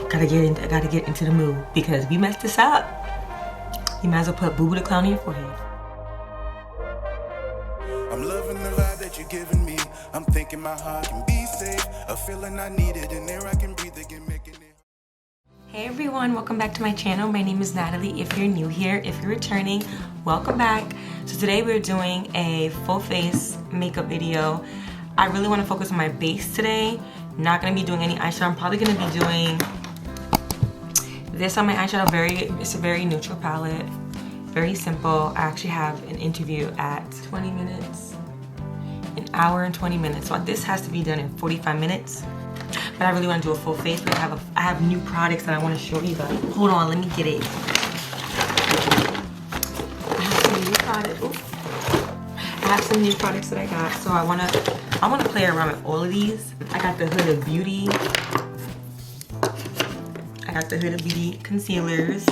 gotta get into the mood because we messed this up. You might as well put Boo Boo the Clown on your forehead. I'm loving the vibe that you're giving me. I'm thinking my heart can be safe. A feeling I needed in there I can breathe again, making it. Hey everyone, welcome back to my channel. My name is Natalie. If you're new here, if you're returning, welcome back. So today we're doing a full face makeup video. I really want to focus on my base today. Not gonna be doing any eyeshadow. I'm probably gonna be doing this on my eyeshadow. It's a very neutral palette, very simple. I actually have an interview at 20 minutes, an hour and 20 minutes. So this has to be done in 45 minutes. But I really want to do a full face. But I have new products that I want to show you guys. Hold on, let me get it. I have some new products. Oops. I have some new products that I got. So I wanna play around with all of these. I got the Huda Beauty. I got the Huda Beauty concealers.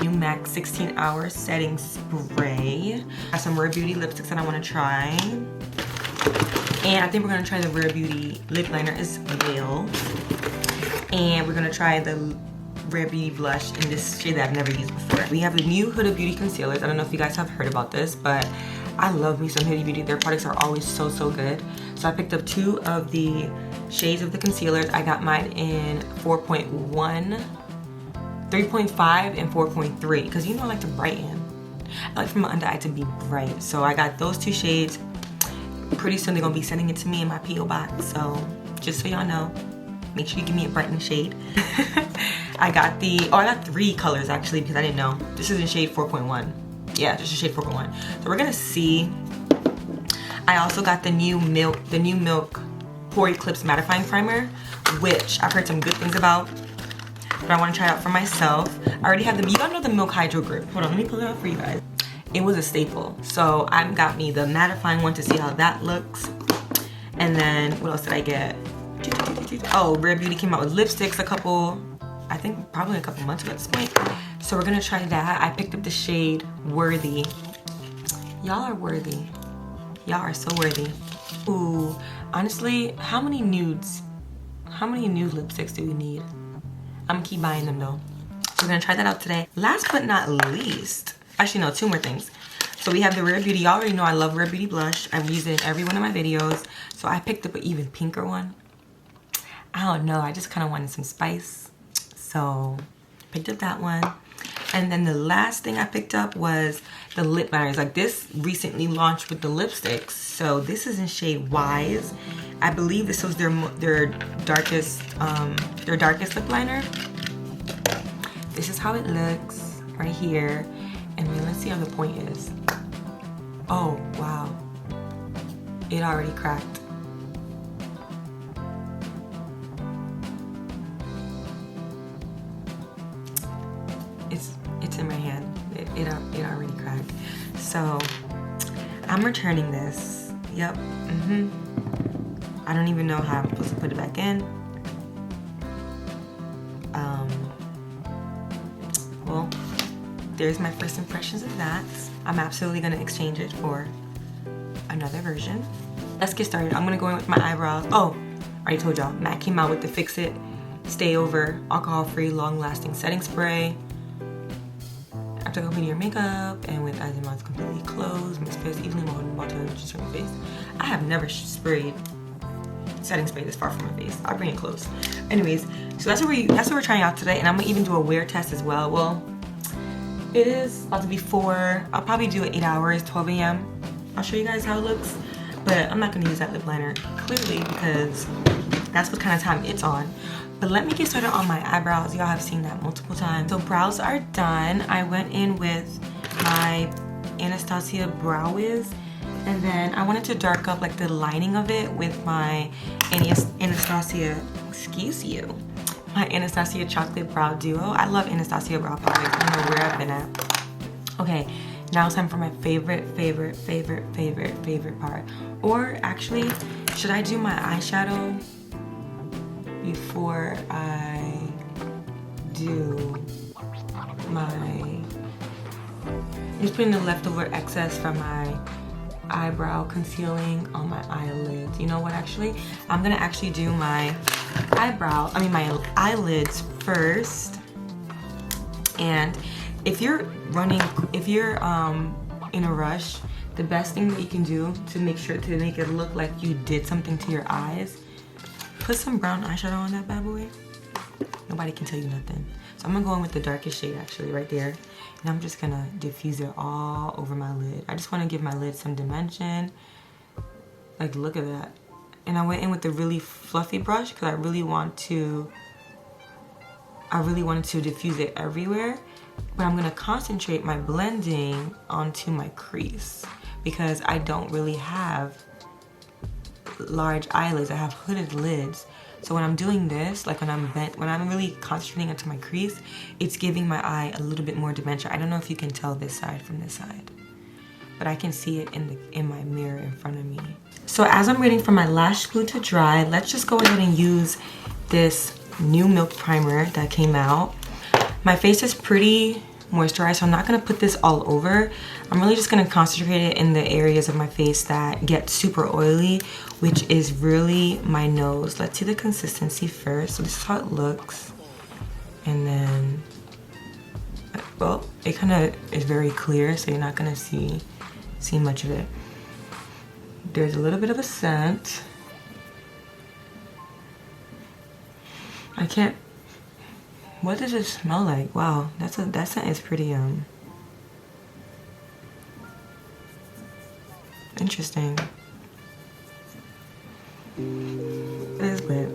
New MAC 16 Hour Setting Spray. I have some Rare Beauty lipsticks that I want to try. And I think we're going to try the Rare Beauty lip liner as well. And we're going to try the Rare Beauty blush in this shade that I've never used before. We have the new Huda Beauty concealers. I don't know if you guys have heard about this, but I love me some Huda Beauty. Their products are always so good. So I picked up 2 of the shades of the concealers. I got mine in 4.1, 3.5, and 4.3 because you know I like to brighten. I like for my under eye to be bright. So I got those 2 shades. Pretty soon they're gonna be sending it to me in my P.O. box. So just so y'all know, make sure you give me a brightening shade. I got 3 colors actually because I didn't know. This is in shade 4.1. Yeah, just a shade 4.1. So we're gonna see. I also got the new Milk Pore Eclipse Mattifying Primer, which I've heard some good things about, but I want to try out for myself. I already have you all know the Milk Hydro Grip. Hold on, let me pull it out for you guys. It was a staple, so I got me the mattifying one to see how that looks. And then what else did I get? Oh, Rare Beauty came out with lipsticks probably a couple months ago at this point. So we're gonna try that. I picked up the shade Worthy. Y'all are worthy. Y'all are so worthy. Ooh, honestly, how many nude lipsticks do we need? I'm gonna keep buying them though. So we're gonna try that out today. Last but not least, actually no, 2 more things. So we have the Rare Beauty. Y'all already know I love Rare Beauty blush. I've used it in every one of my videos. So I picked up an even pinker one. I don't know, I just kind of wanted some spice. So picked up that one. And then the last thing I picked up was the lip liners. Like this recently launched with the lipsticks. So this is in shade Wise. I believe this was their darkest lip liner. This is how it looks right here. And then let's see how the point is. Oh, wow. It already cracked. It's in my hand. It already cracked. So I'm returning this. Yep. I don't even know how I'm supposed to put it back in. Well, there's my first impressions of that. I'm absolutely gonna exchange it for another version. Let's get started. I'm gonna go in with my eyebrows. Oh, I already told y'all, MAC came out with the Fix It Stay Over Alcohol-Free Long-Lasting Setting Spray. After completing your makeup and with eyes and mouth completely closed, mix face evenly while holding water just from your face. I have never sprayed setting spray this far from my face. I'll bring it close. Anyways, so that's what we're trying out today, and I'm gonna even do a wear test as well. Well, it is about to be 4. I'll probably do it 8 hours, 12 a.m. I'll show you guys how it looks, but I'm not gonna use that lip liner clearly because that's what kind of time it's on. But let me get started on my eyebrows. Y'all have seen that multiple times. So brows are done. I went in with my Anastasia Brow Wiz, and then I wanted to dark up like the lining of it with my Anastasia, my Anastasia Chocolate Brow Duo. I love Anastasia brow products. I don't know where I've been at. Okay, now it's time for my favorite part. Or actually, should I do my eyeshadow before I do my... Just putting the leftover excess from my eyebrow concealing on my eyelids. You know what, actually? I'm gonna actually do my eyelids first. And if you're in a rush, the best thing that you can do to make it look like you did something to your eyes, put some brown eyeshadow on that bad boy. Nobody can tell you nothing. So I'm gonna go in with the darkest shade actually right there. And I'm just gonna diffuse it all over my lid. I just wanna give my lid some dimension. Like, look at that. And I went in with the really fluffy brush because I really wanted to diffuse it everywhere. But I'm gonna concentrate my blending onto my crease because I don't really have large eyelids. I have hooded lids. So when I'm doing this, like when I'm really concentrating onto my crease, it's giving my eye a little bit more dimension. I don't know if you can tell this side from this side, but I can see it in my mirror in front of me. So as I'm waiting for my lash glue to dry, let's just go ahead and use this new Milk primer that came out. My face is pretty moisturized, so I'm not gonna put this all over. I'm really just gonna concentrate it in the areas of my face that get super oily, which is really my nose. Let's see the consistency first. So this is how it looks. And then, well, it kind of is very clear, so you're not gonna see much of it. There's a little bit of a scent. What does it smell like? Wow, that scent is pretty interesting. It is good.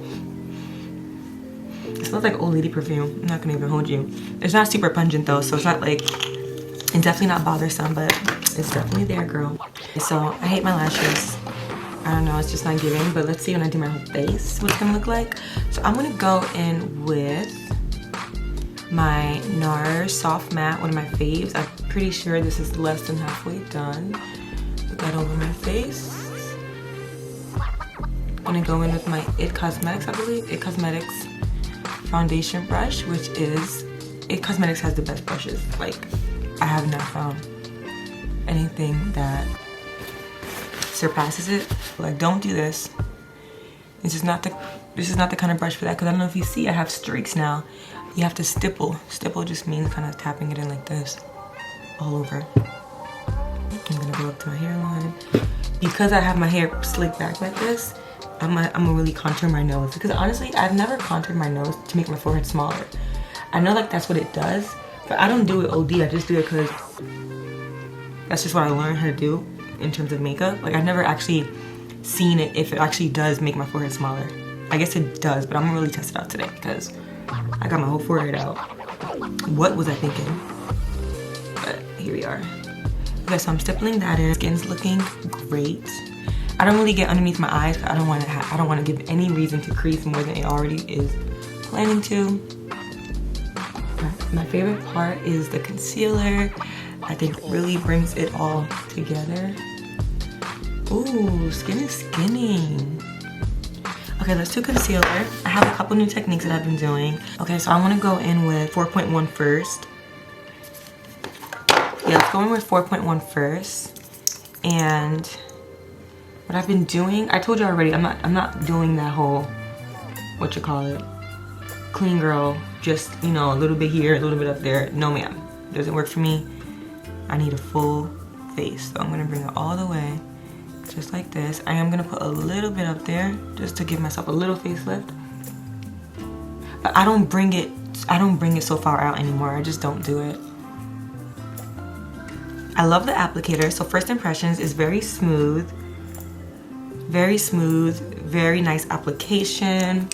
It smells like old lady perfume. I'm not gonna even hold you. It's not super pungent though, so it's not like, it's definitely not bothersome, but it's definitely there, girl. So I hate my lashes. I don't know, it's just not giving, but let's see when I do my whole face what it's gonna look like. So I'm gonna go in with my NARS Soft Matte, one of my faves. I'm pretty sure this is less than halfway done. Put that over my face. I'm gonna go in with my It Cosmetics, I believe. It Cosmetics foundation brush, which is, It Cosmetics has the best brushes. Like, I have not found anything that surpasses it. Like, don't do this. This is not the kind of brush for that, because I don't know if you see, I have streaks now. You have to stipple. Stipple just means kind of tapping it in like this, all over. I'm gonna go up to my hairline. Because I have my hair slicked back like this, I'm gonna really contour my nose. Because honestly, I've never contoured my nose to make my forehead smaller. I know like that's what it does, but I don't do it OD. I just do it because that's just what I learned how to do in terms of makeup. Like, I've never actually seen it if it actually does make my forehead smaller. I guess it does, but I'm gonna really test it out today because I got my whole forehead out. What was I thinking? But here we are. Okay, so I'm stippling that in. Skin's looking great. I don't really get underneath my eyes. I don't want to give any reason to crease more than it already is planning to. My favorite part is the concealer. I think it really brings it all together. Ooh, skin is skinning. Okay, let's do concealer. I have a couple new techniques that I've been doing. Okay, so I want to go in with 4.1 first. Yeah, let's go in with 4.1 first. And what I've been doing, I told you already, I'm not doing that whole, what you call it, clean girl, just, you know, a little bit here, a little bit up there. No ma'am, doesn't work for me. I need a full face, so I'm gonna bring it all the way, just like this. I am gonna put a little bit up there, just to give myself a little facelift. But I don't bring it so far out anymore. I just don't do it. I love the applicator. So first impressions is very smooth, very nice application.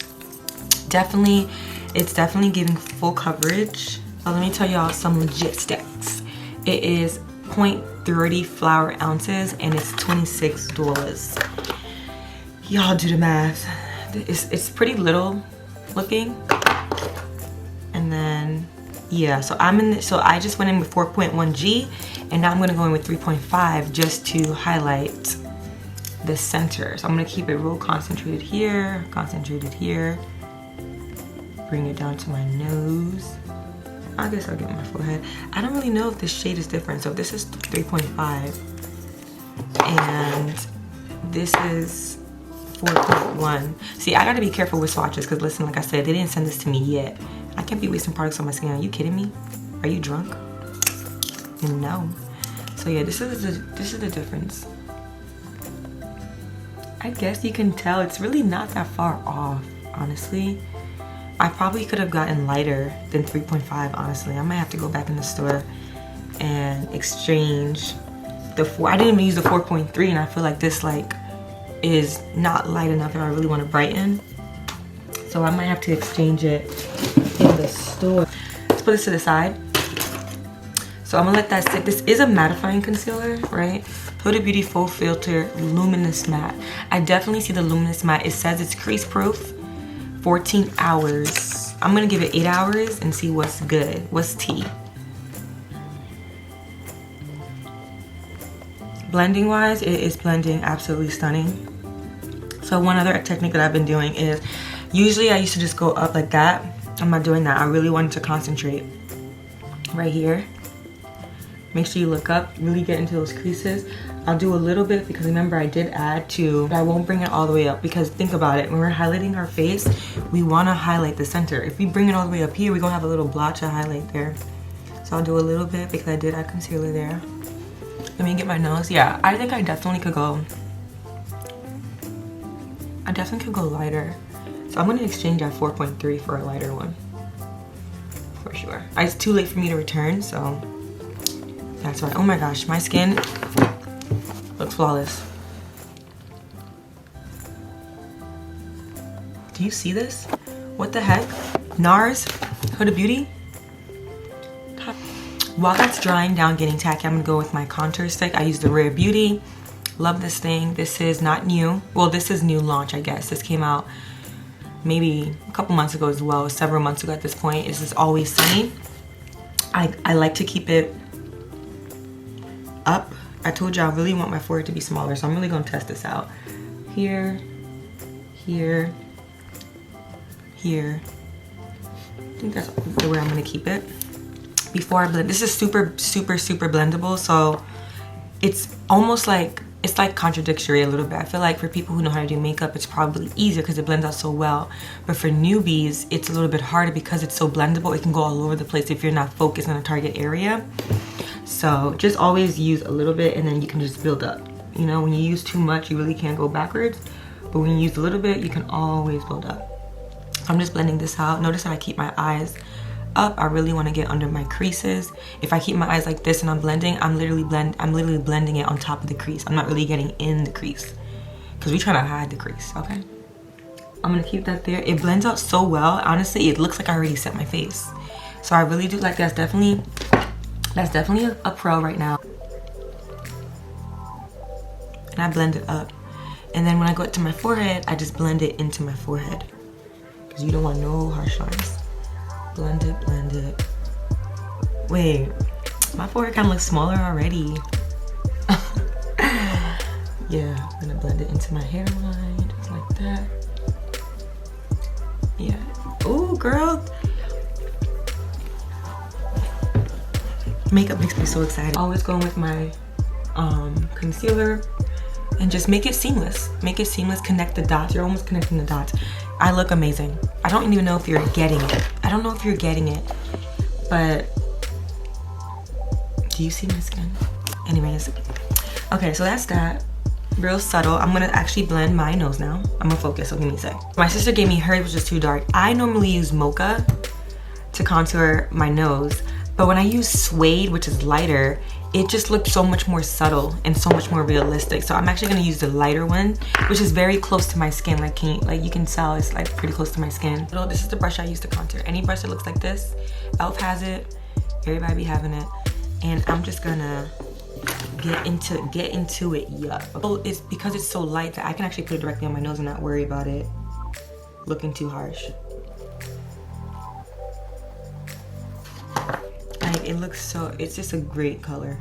It's definitely giving full coverage. Let me tell y'all some logistics. It is 0.30 flour ounces and it's $26. Y'all do the math. It's pretty little looking. And then yeah, so I just went in with 4.1G and now I'm gonna go in with 3.5 just to highlight the center. So I'm gonna keep it real concentrated here, bring it down to my nose. I guess I'll get my forehead. I don't really know if this shade is different. So this is 3.5 and this is 4.1. See, I gotta be careful with swatches because listen, like I said, they didn't send this to me yet. I can't be wasting products on my skin. Are you kidding me? Are you drunk? No. So yeah, this is the difference. I guess you can tell it's really not that far off, honestly. I probably could have gotten lighter than 3.5, honestly. I might have to go back in the store and exchange the 4. I didn't even use the 4.3, and I feel like this like is not light enough if I really want to brighten. So I might have to exchange it in the store. Let's put this to the side. So I'm gonna let that sit. This is a mattifying concealer, right? Huda Beauty Full Filter Luminous Matte. I definitely see the Luminous Matte. It says it's crease proof, 14 hours. I'm gonna give it 8 hours and see what's good, what's tea. Blending wise, it is blending absolutely stunning. So one other technique that I've been doing is, usually I used to just go up like that. I'm not doing that. I really wanted to concentrate right here. Make sure you look up, really get into those creases. I'll do a little bit because remember I did add to, but I won't bring it all the way up because think about it, when we're highlighting our face, we wanna highlight the center. If we bring it all the way up here, we're gonna have a little blotch of highlight there. So I'll do a little bit because I did add concealer there. Let me get my nose. Yeah, I think I definitely could go lighter. So I'm gonna exchange that 4.3 for a lighter one. For sure. It's too late for me to return, so that's why. Oh my gosh, my skin looks flawless. Do you see this? What the heck? NARS, Huda Beauty. While that's drying down, getting tacky, I'm gonna go with my contour stick. I use the Rare Beauty. Love this thing. This is not new. Well, this is new launch, I guess. This came out maybe a couple months ago as well, several months ago at this point. This is Always Sunny. I like to keep it up. I told you I really want my forehead to be smaller, so I'm really gonna test this out. Here, here, here. I think that's the way I'm gonna keep it. Before I blend, this is super, super, super blendable, so it's almost like, it's like contradictory a little bit. I feel like for people who know how to do makeup, it's probably easier because it blends out so well. But for newbies, it's a little bit harder because it's so blendable. It can go all over the place if you're not focused on a target area. So just always use a little bit and then you can just build up. You know, when you use too much, you really can't go backwards. But when you use a little bit, you can always build up. So I'm just blending this out. Notice that I keep my eyes up. I really want to get under my creases. If I keep my eyes like this and I'm blending, I'm literally blending it on top of the crease. I'm not really getting in the crease because we're trying to hide the crease. Okay, I'm gonna keep that there. It blends out so well. Honestly, it looks like I already set my face. So I really do like that's definitely a pro right now. And I blend it up, and then when I go to my forehead, I just blend it into my forehead because you don't want no harsh lines. Blend it, blend it. Wait, my forehead kind of looks smaller already. Yeah, I'm gonna blend it into my hairline, just like that. Yeah. Oh, girl. Makeup makes me so excited. Always going with my concealer and just make it seamless. Make it seamless, connect the dots. You're almost connecting the dots. I look amazing. I don't even know if you're getting it. I don't know if you're getting it, but do you see my skin? Anyways, okay, so that's that. Real subtle. I'm gonna actually blend my nose now. I'm gonna focus, so give me a sec. My sister gave me hers, which is too dark. I normally use mocha to contour my nose, but when I use suede, which is lighter, it just looked so much more subtle and so much more realistic. So I'm actually gonna use the lighter one, which is very close to my skin. Like you can tell it's like pretty close to my skin. So this is the brush I use to contour. Any brush that looks like this, e.l.f. has it, everybody be having it. And I'm just gonna get into it, yeah. Oh, it's because it's so light that I can actually put it directly on my nose and not worry about it looking too harsh. Like, it looks so, it's just a great color.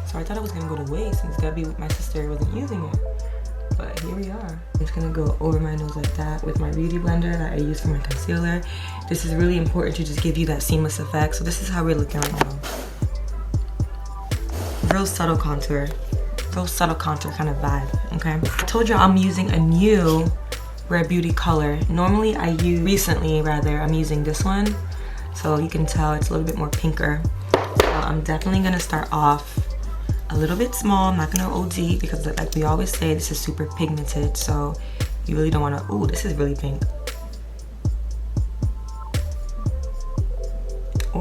So I thought it was gonna go to waste and it's gotta be with my sister wasn't using it. But here we are. I'm just gonna go over my nose like that with my beauty blender that I use for my concealer. This is really important to just give you that seamless effect. So this is how we're looking right now. Real subtle contour. real subtle contour kind of vibe, okay? I told you I'm using a new Rare Beauty color. Normally recently I'm using this one. So you can tell it's a little bit more pinker. So I'm definitely gonna start off a little bit small. I'm not gonna OD because like we always say, this is super pigmented. So you really don't wanna, ooh, this is really pink.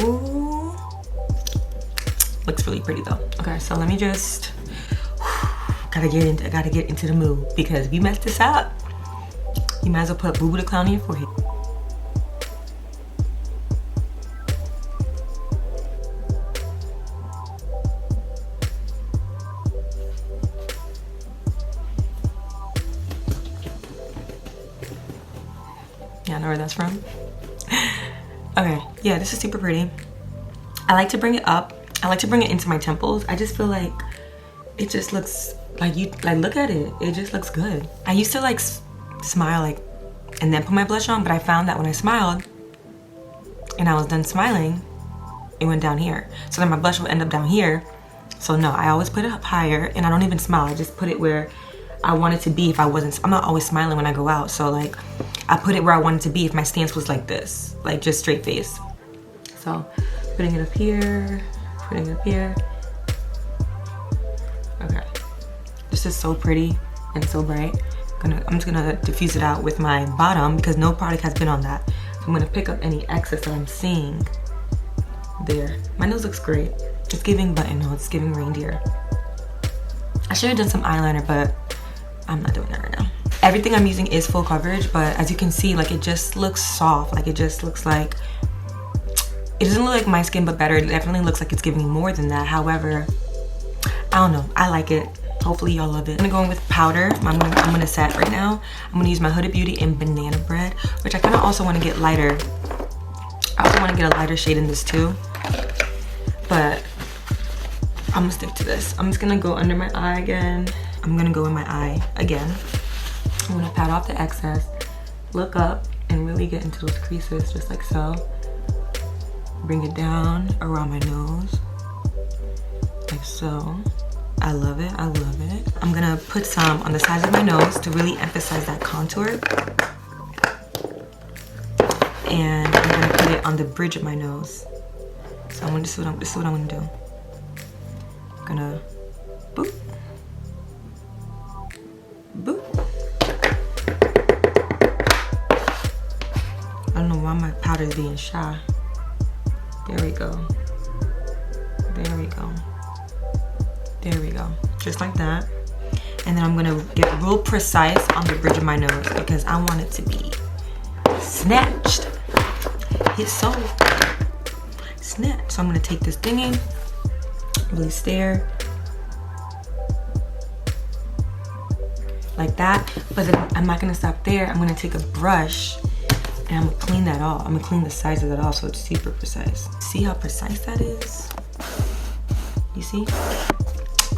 Ooh, looks really pretty though. Okay, so let me just, gotta get into the mood because if you mess this up, you might as well put Boo Boo the Clown on your forehead. Yeah, I know where that's from. Okay, yeah, this is super pretty. I like to bring it up. I like to bring it into my temples. I just feel like it just looks like look at it. It just looks good. I used to like smile like and then put my blush on, but I found that when I smiled and I was done smiling, it went down here. So then my blush will end up down here. So no, I always put it up higher and I don't even smile. I just put it where I want it to be if I wasn't, I'm not always smiling when I go out. So like I put it where I want it to be if my stance was like this, like just straight face. So putting it up here, putting it up here. Okay, this is so pretty and so bright. I'm just gonna diffuse it out with my bottom because no product has been on that. So I'm gonna pick up any excess that I'm seeing there. My nose looks great. It's giving button nose, it's giving reindeer. I should have done some eyeliner, but I'm not doing that right now. Everything I'm using is full coverage, but as you can see, like it just looks soft. Like it just looks like, it doesn't look like my skin, but better. It definitely looks like it's giving more than that. However, I don't know, I like it. Hopefully y'all love it. I'm gonna go in with powder. I'm gonna set right now. I'm gonna use my Huda Beauty in Banana Bread, which I kind of also want to get lighter. I also want to get a lighter shade in this too, but I'm gonna stick to this. I'm just gonna go under my eye again. I'm gonna go in my eye again. I'm gonna pat off the excess, look up, and really get into those creases just like so. Bring it down around my nose, like so. I love it, I love it. I'm gonna put some on the sides of my nose to really emphasize that contour. And I'm gonna put it on the bridge of my nose. So this is what I'm gonna do. I'm gonna boop, boop. I don't know why my powder is being shy. There we go. There we go. There we go, just like that. And then I'm gonna get real precise on the bridge of my nose because I want it to be snatched. Hit so snatched. So I'm gonna take this thingy, really stare like that. But then I'm not gonna stop there. I'm gonna take a brush and I'm gonna clean that off. I'm gonna clean the sides of that off so it's super precise. See how precise that is? You see?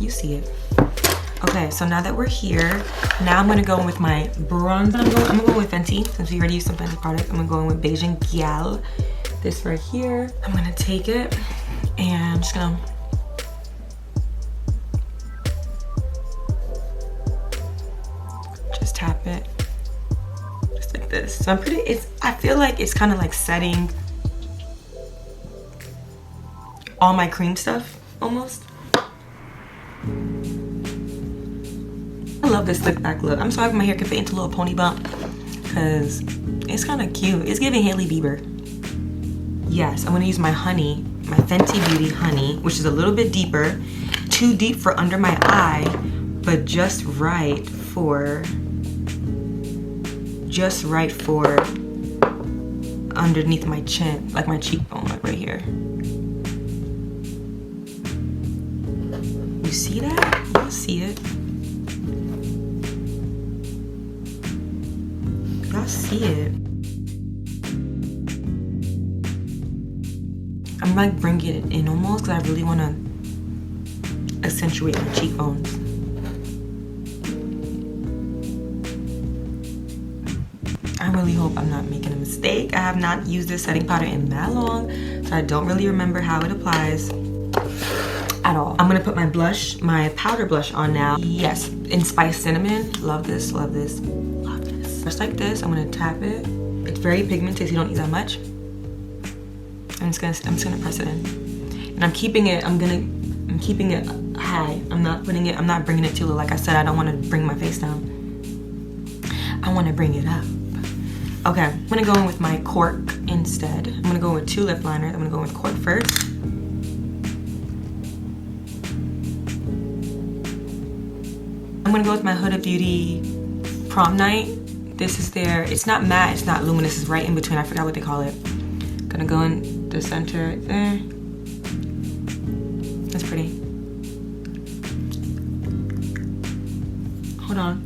You see it. Okay, so now that we're here, now I'm gonna go in with my bronzer. I'm gonna go with Fenty since we already used some Fenty product. I'm gonna go in with Beijing Yall. This right here. I'm gonna take it and I'm just gonna just tap it, just like this. So I feel like it's kind of like setting all my cream stuff almost. I love this slick back look. I'm sorry if my hair can fit into a little pony bump because it's kind of cute. It's giving Hailey Bieber. Yes, I'm gonna use my honey, my Fenty Beauty honey, which is a little bit deeper. Too deep for under my eye, but just right for underneath my chin, like my cheekbone, like right here. You see that? You see it? Y'all see it? I'm like bringing it in almost because I really want to accentuate my cheekbones. I really hope I'm not making a mistake. I have not used this setting powder in that long, so I don't really remember how it applies. at all. I'm gonna put my blush, my powder blush on now. Yes, in Spice Cinnamon. Love this, love this, love this. Just like this, I'm gonna tap it. It's very pigmented, so you don't need that much. I'm just gonna press it in. And I'm keeping it high. I'm not bringing it too low. Like I said, I don't wanna bring my face down. I wanna bring it up. Okay, I'm gonna go in with my cork instead. I'm gonna go with 2 lip liners. I'm gonna go with cork first. I'm gonna go with my Huda Beauty Prom Night. This is it's not matte, it's not luminous, it's right in between. I forgot what they call it. Gonna go in the center right there. That's pretty. Hold on.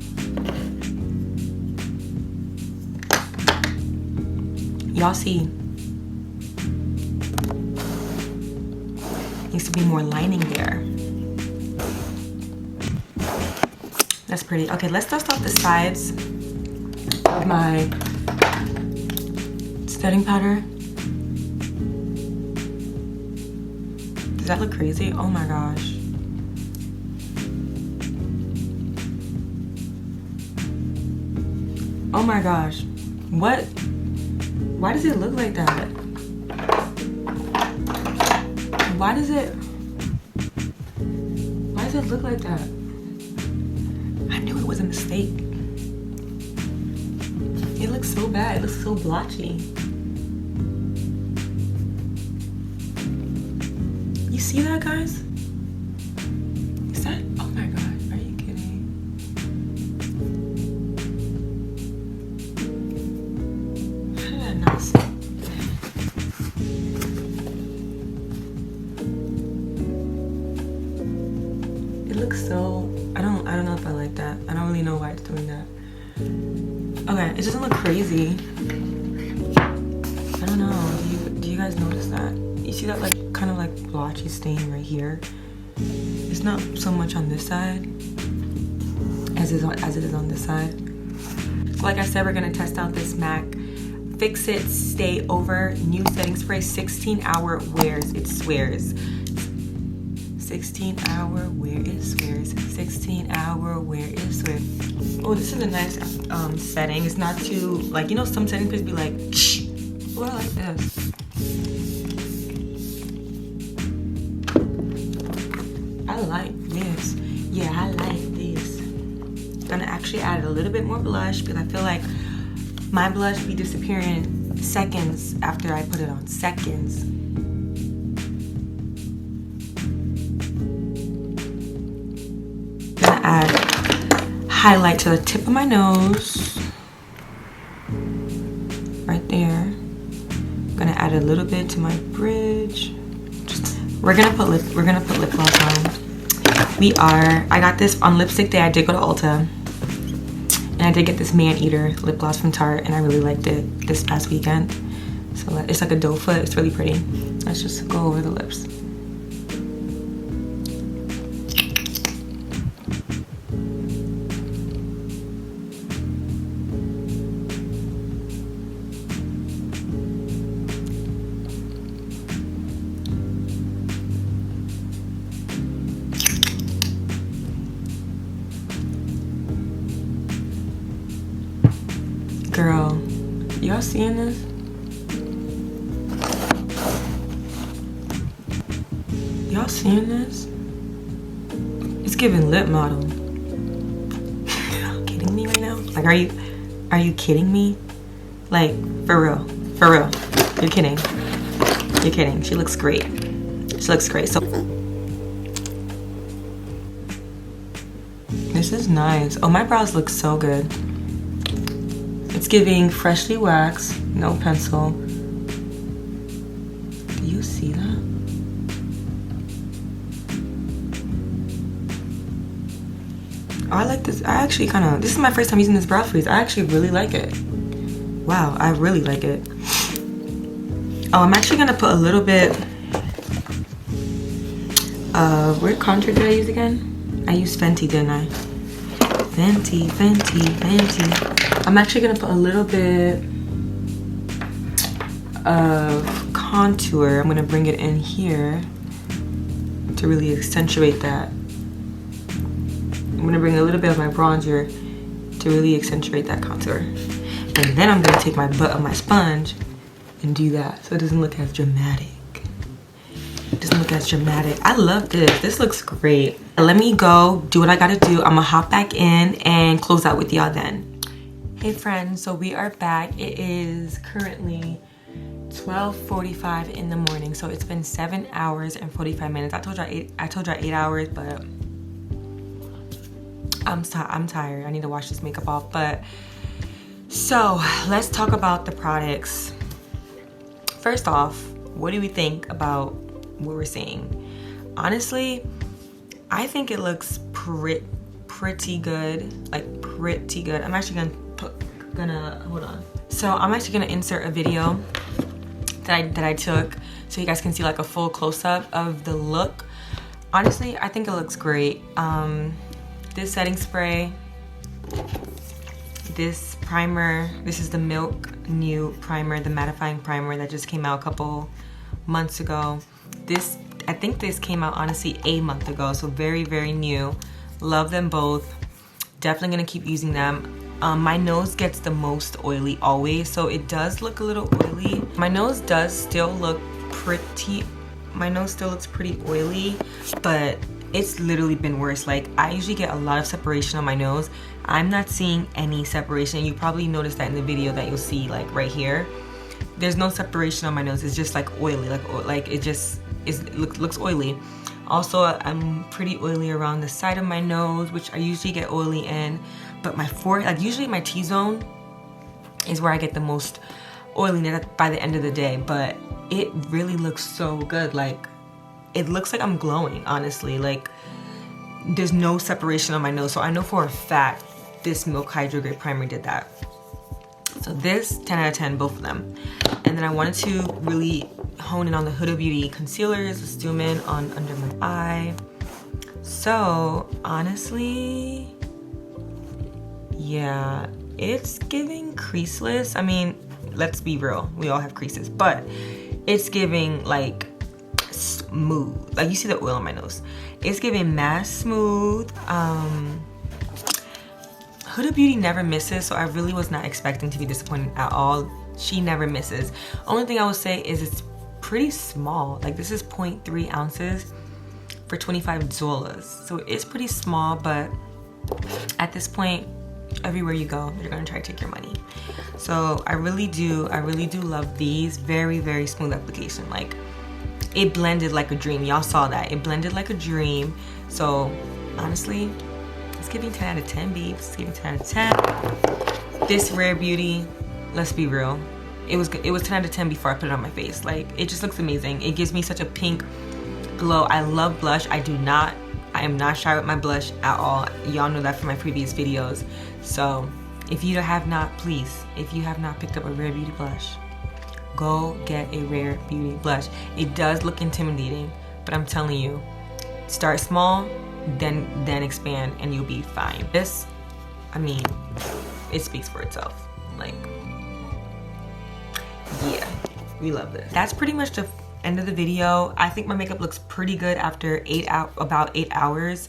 Y'all see, needs to be more lining there. That's pretty. Okay, let's dust off the sides of my setting powder. Does that look crazy? Oh my gosh. Oh my gosh. What? Why does it look like that? Why does it look like that? I knew it was a mistake. It looks so bad. It looks so blotchy. You see that, guys? Is that? Oh my god! Are you kidding? How did I not see? It looks so. I don't know if I like that. I don't really know why it's doing that. Okay, it doesn't look crazy. I don't know. Do you guys notice that? You see that like kind of like blotchy stain right here? It's not so much on this side as it is on this side. So like I said, we're gonna test out this MAC Fix It Stay Over New Setting Spray 16-hour wears. It swears. 16-hour wear, it swears. 16-hour wear, it swears. Oh, this is a nice setting. It's not too, like, you know, some setting sprays be like, shh. Oh, I like this. I like this. Yeah, I like this. I'm gonna actually add a little bit more blush because I feel like my blush be disappearing seconds after I put it on. Seconds. I'm gonna add highlight to the tip of my nose. Right there. I'm gonna add a little bit to my bridge. We're gonna put lip gloss on. I got this on lipstick day. I did go to Ulta. And I did get this Man Eater lip gloss from Tarte, and I really liked it this past weekend. So it's like a doe foot. It's really pretty. Let's just go over the lips. Girl, y'all seeing this? Y'all seeing this? It's giving lip model. Y'all kidding me right now? Like, are you kidding me? Like, for real, for real. You're kidding. You're kidding. She looks great. She looks great. So this is nice. Oh, my brows look so good. It's giving freshly waxed, no pencil. Do you see that? Oh, I like this. I actually this is my first time using this brow freeze. I actually really like it. Wow, I really like it. Oh, I'm actually gonna put a little bit of, what contour did I use again? I used Fenty, didn't I? Fenty. I'm actually gonna put a little bit of contour. I'm gonna bring it in here to really accentuate that. I'm gonna bring a little bit of my bronzer to really accentuate that contour. And then I'm gonna take my butt of my sponge and do that so it doesn't look as dramatic. It doesn't look as dramatic. I love this. This looks great. Let me go do what I gotta do. I'm gonna hop back in and close out with y'all then. Hey friends, so we are back. It is currently 12:45 in the morning, so it's been 7 hours and 45 minutes. I told y'all 8 hours, but I'm tired. I need to wash this makeup off. But so let's talk about the products. First off, what do we think about what we're seeing? Honestly, I think it looks pretty good. Like pretty good. I'm actually gonna hold on. So I'm actually gonna insert a video that I took so you guys can see like a full close-up of the look. Honestly, I think it looks great. This setting spray, this primer, this is the Milk New Primer, the mattifying primer that just came out a couple months ago. This, I think this came out honestly a month ago, so very, very new. Love them both. Definitely gonna keep using them. My nose gets the most oily always, so it does look a little oily. My nose does still look pretty, my nose still looks pretty oily, but it's literally been worse. Like, I usually get a lot of separation on my nose. I'm not seeing any separation. You probably noticed that in the video that you'll see like right here. There's no separation on my nose. It's just like oily, like it just looks oily. Also, I'm pretty oily around the side of my nose, which I usually get oily in. But my forehead, like usually my T-zone is where I get the most oiliness by the end of the day. But it really looks so good. Like, it looks like I'm glowing, honestly. Like, there's no separation on my nose. So I know for a fact this Milk Hydro Grade Primer did that. So this, 10 out of 10, both of them. And then I wanted to really hone in on the Huda Beauty concealers. Let's zoom in on under my eye. So honestly, yeah, it's giving creaseless. I mean, let's be real, we all have creases, but it's giving like smooth. Like, you see the oil on my nose. It's giving matte smooth. Huda Beauty never misses, so I really was not expecting to be disappointed at all. She never misses. Only thing I would say is it's pretty small. Like, this is 0.3 ounces for 25 Zolas. So it's pretty small, but at this point, everywhere you go, they're gonna try to take your money. So I really do love these. Very, very smooth application. Like, it blended like a dream. Y'all saw that. It blended like a dream. So honestly, it's giving 10 out of 10, babes. It's giving 10 out of 10. This Rare Beauty, let's be real, it was 10 out of 10 before I put it on my face. Like, it just looks amazing. It gives me such a pink glow. I love blush. I am not shy with my blush at all. Y'all know that from my previous videos. So if you have not picked up a Rare Beauty blush, go get a Rare Beauty blush. It does look intimidating, but I'm telling you, start small, then expand, and you'll be fine. This, I mean, it speaks for itself. Like, yeah, we love this. That's pretty much the end of the video. I think my makeup looks pretty good after about 8 hours.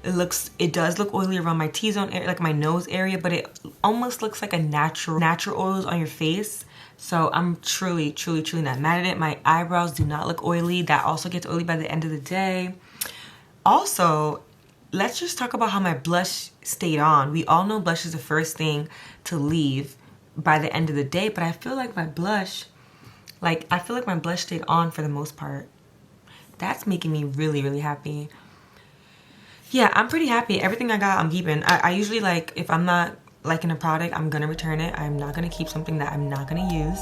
It does look oily around my T-zone area, like my nose area, but it almost looks like a natural oils on your face. So I'm truly not mad at it. My eyebrows do not look oily. That also gets oily by the end of the day. Also, let's just talk about how my blush stayed on. We all know blush is the first thing to leave by the end of the day, but I feel like my blush, stayed on for the most part. That's making me really, really happy. Yeah, I'm pretty happy. Everything I got, I'm keeping. I usually, like, if I'm not liking a product, I'm gonna return it. I'm not gonna keep something that I'm not gonna use.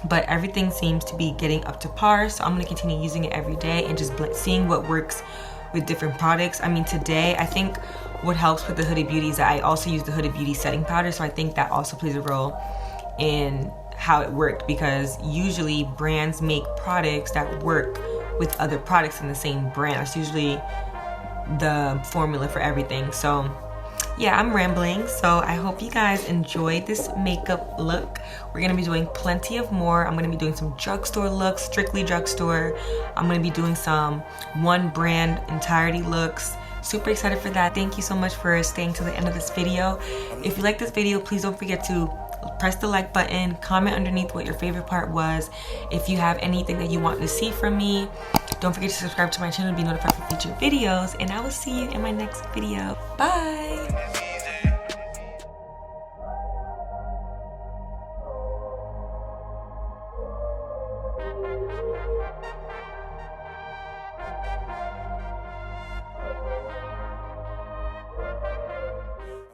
But everything seems to be getting up to par, so I'm gonna continue using it every day and just seeing what works with different products. I mean, today, I think what helps with the Huda Beauty is that I also use the Huda Beauty setting powder, so I think that also plays a role in how it worked, because usually brands make products that work with other products in the same brand. That's usually the formula for everything. So yeah, I'm rambling, so I hope you guys enjoyed this makeup look. We're gonna be doing plenty of more. I'm gonna be doing some drugstore looks, strictly drugstore. I'm gonna be doing some one brand entirety looks. Super excited for that. Thank you so much for staying to the end of this video. If you like this video, please don't forget to press the like button, comment underneath what your favorite part was. If you have anything that you want to see from me, don't forget to subscribe to my channel to be notified for future videos, and I will see you in my next video. Bye.